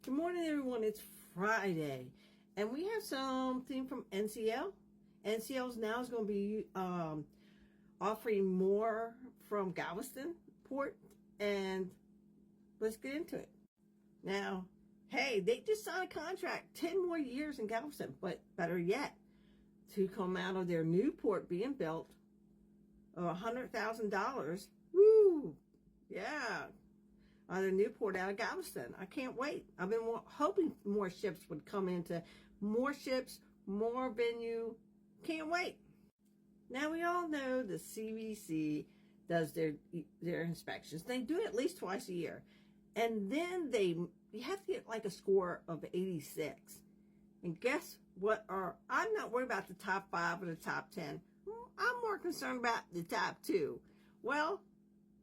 Good morning, everyone. It's Friday, and we have something from NCL. NCL now is going to be offering more from Galveston Port, and let's get into it. Now, hey, they just signed a contract, 10 more years in Galveston, but better yet, to come out of their new port being built, $100,000. Woo! Yeah. The new port out of Galveston. I can't wait. I've been hoping more ships would come into more ships, more venue. Can't wait. Now we all know the CBC does their inspections. They do it at least twice a year, and then you have to get like a score of 86. And guess what? I'm not worried about the top 5 or the top 10. I'm more concerned about the top 2. Well,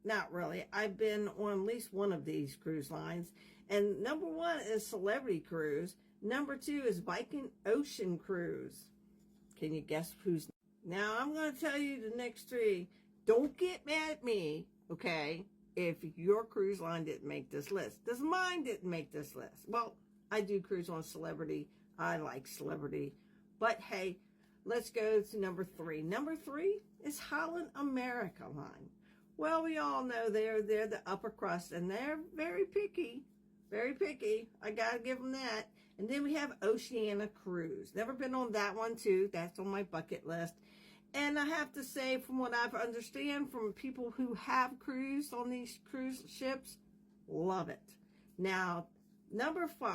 not really. I've been on at least one of these cruise lines. And number 1 is Celebrity Cruise. Number 2 is Viking Ocean Cruise. Can you guess who's? Now, I'm going to tell you the next 3. Don't get mad at me, okay, if your cruise line didn't make this list. Because mine didn't make this list. Well, I do cruise on Celebrity. I like Celebrity. But, hey, let's go to number 3. Number 3 is Holland America Line. Well, we all know they're the upper crust, and they're very picky. Very picky. I got to give them that. And then we have Oceania Cruise. Never been on that one, too. That's on my bucket list. And I have to say, from what I've understand from people who have cruised on these cruise ships, love it. Now, number 5.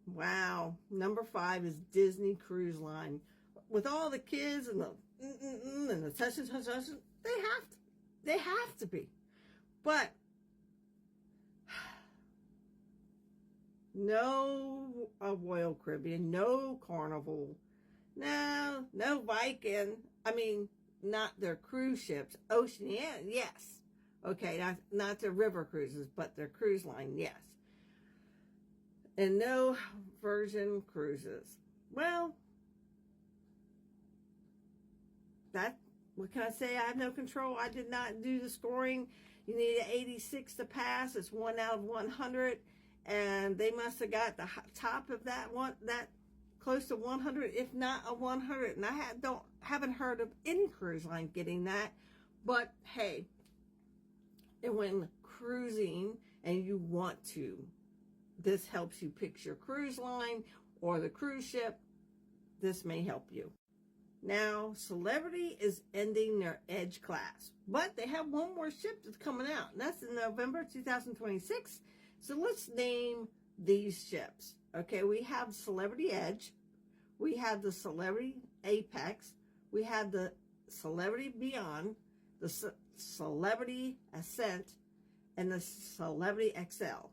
Wow. Number 5 is Disney Cruise Line. With all the kids and the touch, they have to be. But no Royal Caribbean, no Carnival, no Viking. I mean, not their cruise ships. Oceania, yes. Okay, not their river cruises, but their cruise line, yes. And no Virgin Cruises. Well, what can I say? I have no control. I did not do the scoring. You need an 86 to pass. It's 1 out of 100. And they must have got the top of that one, that close to 100, if not a 100. And I haven't heard of any cruise line getting that. But hey, and when cruising and you want to, this helps you pick your cruise line or the cruise ship. This may help you. Now, Celebrity is ending their Edge class, but they have one more ship that's coming out, and that's in November 2026. So let's name these ships. Okay, we have Celebrity Edge, we have the Celebrity Apex, we have the Celebrity Beyond, the Celebrity Ascent, and the Celebrity XL.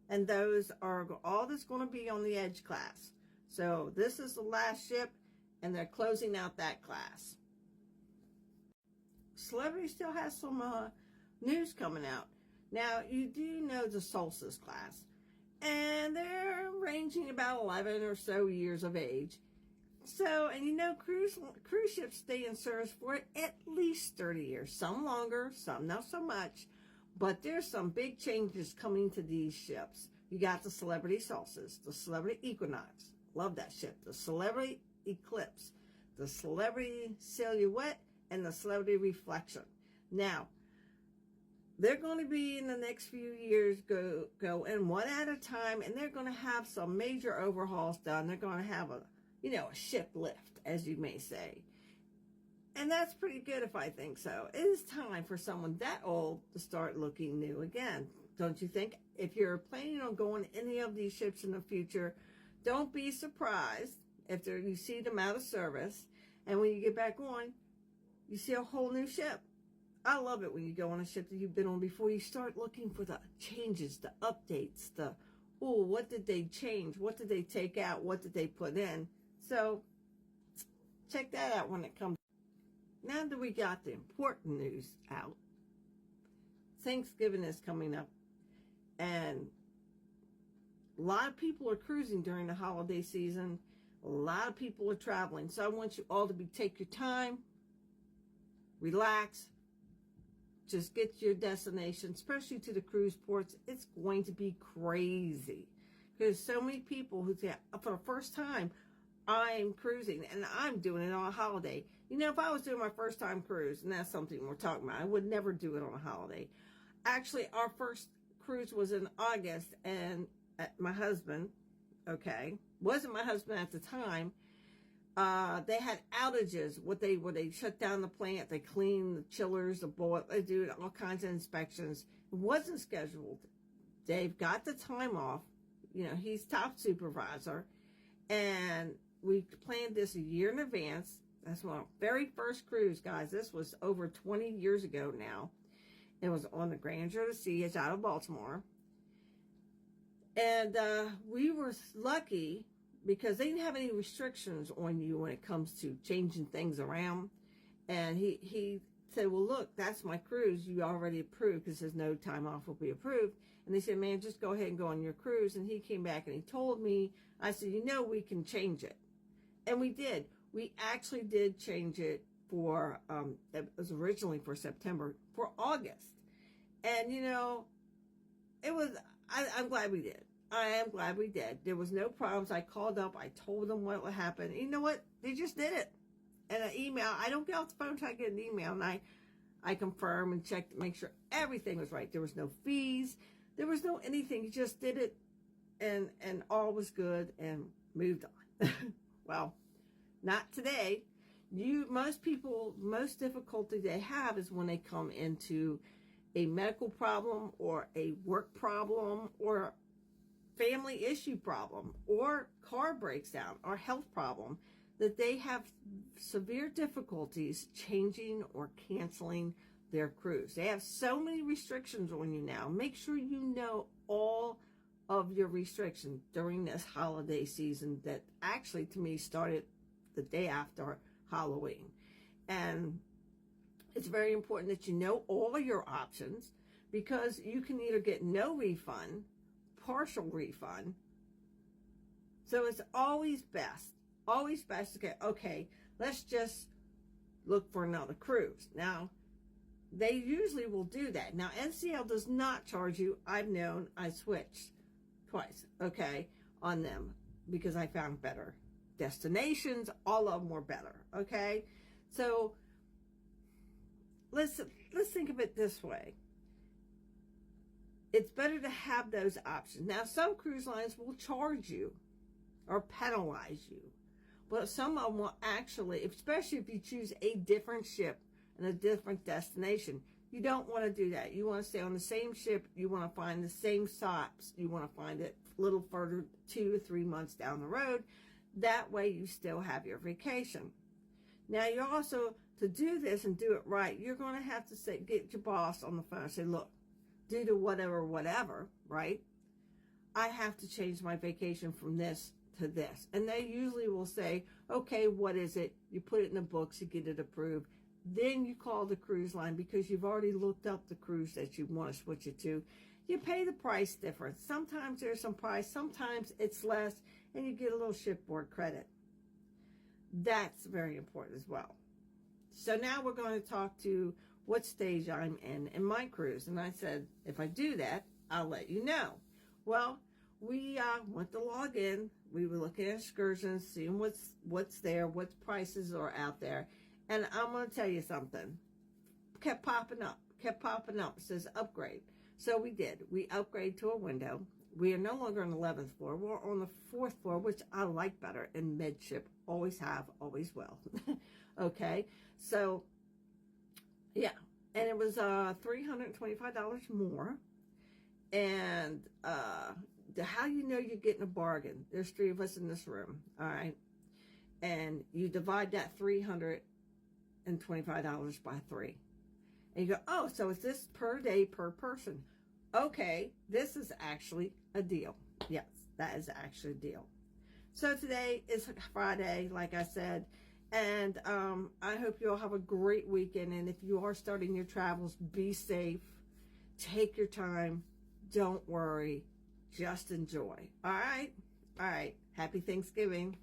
And those are all that's going to be on the Edge class. So this is the last ship, and they're closing out that class. Celebrity still has some news coming out. Now, you do know the Solstice class, and they're ranging about 11 or so years of age. So, and you know, cruise ships stay in service for at least 30 years. Some longer, some not so much. But there's some big changes coming to these ships. You got the Celebrity Solstice, the Celebrity Equinox. Love that ship. The Celebrity Eclipse, the Celebrity Silhouette, and the Celebrity Reflection. Now, they're going to be in the next few years go in one at a time, and they're going to have some major overhauls done. They're going to have a ship lift, as you may say. And that's pretty good if I think so. It is time for someone that old to start looking new again. Don't you think? If you're planning on going any of these ships in the future, don't be surprised if you see them out of service, and when you get back on, you see a whole new ship. I love it when you go on a ship that you've been on before. You start looking for the changes, the updates, what did they change? What did they take out? What did they put in? So check that out when it comes. Now that we got the important news out, Thanksgiving is coming up, and a lot of people are cruising during the holiday season. A lot of people are traveling. So I want you all to take your time, relax, just get to your destination, especially to the cruise ports. It's going to be crazy. Because so many people who say, for the first time, I'm cruising, and I'm doing it on a holiday. You know, if I was doing my first time cruise, and that's something we're talking about, I would never do it on a holiday. Actually, our first cruise was in August, and my husband, wasn't my husband at the time, they had outages. Where they shut down the plant, they clean the chillers, the boil, they do all kinds of inspections. It wasn't scheduled. Dave got the time off. You know, he's top supervisor, and we planned this a year in advance. That's my very first cruise, guys. This was over 20 years ago now. It was on the Grandeur of the Sea. It's out of Baltimore. And we were lucky because they didn't have any restrictions on you when it comes to changing things around. And he said, well, look, that's my cruise. You already approved because there's no time off will be approved. And they said, man, just go ahead and go on your cruise. And he came back and he told me, I said, you know, we can change it. And we did. We actually did change it for, it was originally for September, for August. And, you know, it was, I'm glad we did. I am glad we did. There was no problems. I called up. I told them what would happen. You know what? They just did it. And an email. I don't get off the phone until I get an email. And I confirm and check to make sure everything was right. There was no fees. There was no anything. You just did it. And all was good and moved on. Well, not today. Most people, most difficulty they have is when they come into a medical problem or a work problem or family issue problem or car breaks down or health problem, that they have severe difficulties changing or canceling their cruise. They have so many restrictions on you now. Make sure you know all of your restrictions during this holiday season that actually to me started the day after Halloween. And it's very important that you know all your options, because you can either get no refund, partial refund. So it's always best to get, okay, let's just look for another cruise. Now, they usually will do that. Now, NCL does not charge you. I've known, I switched twice, okay, on them because I found better destinations. All of them were better, okay? So let's think of it this way. It's better to have those options. Now, some cruise lines will charge you or penalize you, but some of them will actually, especially if you choose a different ship and a different destination, you don't want to do that. You want to stay on the same ship. You want to find the same stops. You want to find it a little further, 2 to 3 months down the road. That way you still have your vacation. Now, you also, to do this and do it right, you're going to have to say, get your boss on the phone and say, look, due to whatever, right? I have to change my vacation from this to this. And they usually will say, okay, what is it? You put it in the books, you get it approved. Then you call the cruise line because you've already looked up the cruise that you want to switch it to. You pay the price difference. Sometimes there's some price, sometimes it's less, and you get a little shipboard credit. That's very important as well. So now we're going to talk to what stage I'm in my cruise. And I said, if I do that, I'll let you know. Well, we went to log in. We were looking at excursions, seeing what's there, what prices are out there. And I'm going to tell you something. Kept popping up. It says upgrade. So we did. We upgraded to a window. We are no longer on the 11th floor. We're on the 4th floor, which I like better in midship. Always have, always will. Okay. So, yeah. And it was $325 more. And how you know you're getting a bargain? There's 3 of us in this room. All right. And you divide that $325 by 3. And you go, oh, so it's this per day per person. Okay, this is actually a deal. Yes, that is actually a deal. So today is Friday, like I said, and I hope you all have a great weekend. And if you are starting your travels, be safe. Take your time. Don't worry. Just enjoy. All right? All right. Happy Thanksgiving.